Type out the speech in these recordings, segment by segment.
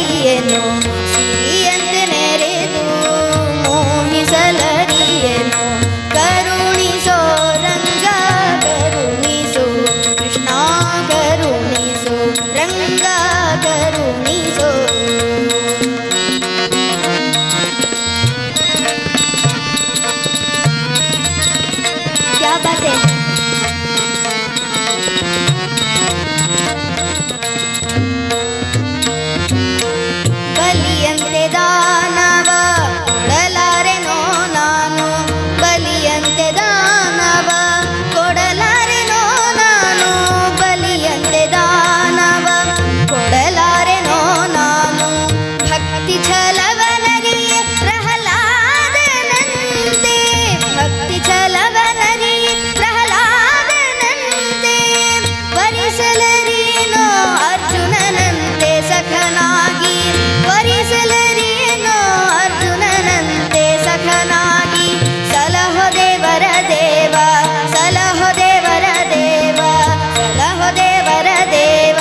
ಮೋಹಿಸಲರಿಯೇನು ಶ್ರೀಯಂತೆ ಮೆರೆದು ಮೋಹಿಸಲರಿಯೇನು ಕರುಣಿಸೋ ರಂಗ ಕರುಣಿಸೋ ಕೃಷ್ಣ ಕರುಣಿಸೋ ರಂಗ ಕರುಣಿಸೋ. क्या बात है. ಬಲಿಯಂತೆ ದಾನವ ಕೊಡಲಾರೆನೋ ನಾನು ಬಲಿಯಂತೆ ದಾನವ ಕೊಡಲಾರೆನೋ ನಾನು ಬಲಿಯಂತೆ ದಾನವ ಕೊಡಲಾರೆನೋ ನಾನು ಭಕ್ತಿ ಛಲವನರಿಯೇ ಪ್ರಹ್ಲಾದನಂತೆ ಭಕ್ತಿ ಛಲವನರಿಯೇ ಪ್ರಹ್ಲಾದನಂತೆ ವರಿಸಲರೇನೋ ಅರ್ಜುನನಂತೆ ಸಖನಾಗಿ ವರಿಸಲರೇನೋ ಅರ್ಜುನನಂತೆ ಸಖನಾಗಿ ಸಲಹೋ ದೇವರ ದೇವ ಸಲಹೋ ದೇವರ ದೇವ ಸಲಹೋ ದೇವರ ದೇವ.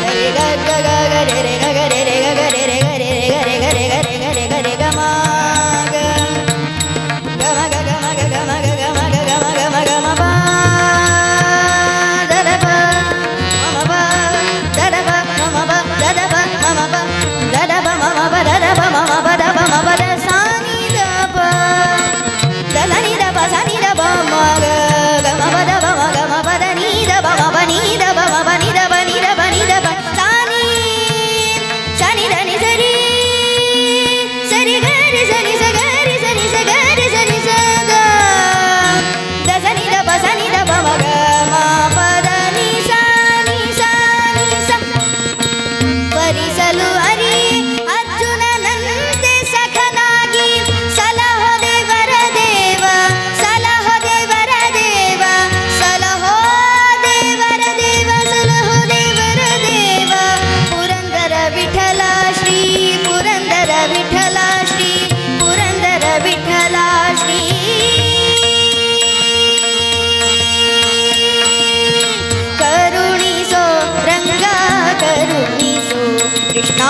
ಸರಿ ಗ ಗ ಗ ಗ ರೆ ರೆ ಗ ಗ ರೆ ರೆ ಗ ಗ ರೆ ರೆ ಗ ರೆ ರೆ ಗ ರೆ ಗ ರೆ ಗ ರೆ ಗ ರೆ ಗ ರೆ ಗ ಮ ಗ ಗ ಮ ಗ ಗ ಮ ಗ ಗ ಮ ಗ ಗ ಮ ಗ ಗ ಮ ಗ ಮ ಗ ಮ ಪ ದ ದ ಪ ಮ ಮ ಪ ದ ದ ಪ ಮ ಮ ಪ ದ ದ ಪ ಮ ಮ ಪ ದ ದ ಪ ಮ ಮ ಪ ದ ದ ಪ ಮ ಮ ಪ ದ ಪ ಮ ಪ ದ ಸಾ ನಿ ದ ಪ ದ ಸ ನಿ ದ ಪ ಸ ನಿ ದ ಪ ಮ ಗ ಗ ಮ ಪ ದ ಪ ಮ ಗ ಮ ಪ ದ ni ದ ಪ ಮ ಪ ni ದ ಪ ಮ ಪ ni ದ ಪ ni ದ ಪ ni ದ ಪ ಸಾ ನಿ ಸ ನಿ ದ ನಿ ಸ ರಿ ಸರಿ ಗ ರಿ ಸ ನಿ ಸ ಗ ರಿ ಸ ನಿ ಸ ಗ ರಿ ಸ ನಿ ಸ ಗ ದ ಸ ನಿ ದ ಪ ಸ ನಿ ದ ಪ ಮ ಗ ಮ ಪ ದ ni ಸ ನಿ ಸ ನಿ ಸ. ವರಿಸಲು ಅರಿ ಅರ್ಜುನನಂತೆ ಸಖನಾಗಿ ಸಲಹೋ ದೇವರ ದೇವ ಸಲಹೋ ದೇವರ ದೇವ ಸಲಹೋ ದೇವರ ದೇವ ಸಲಹೋ ದೇವರ ದೇವ. ಪುರಂದರ ವಿಠಲ ಶ್ರೀ ಪುರಂದರ ವಿಠಲ ಶ್ರೀ ಪುರಂದರ ವಿಠಲ ಶ್ರೀ ಕರುಣಿಸೋ ರಂಗ ಕರುಣಿಸೋ ಕೃಷ್ಣ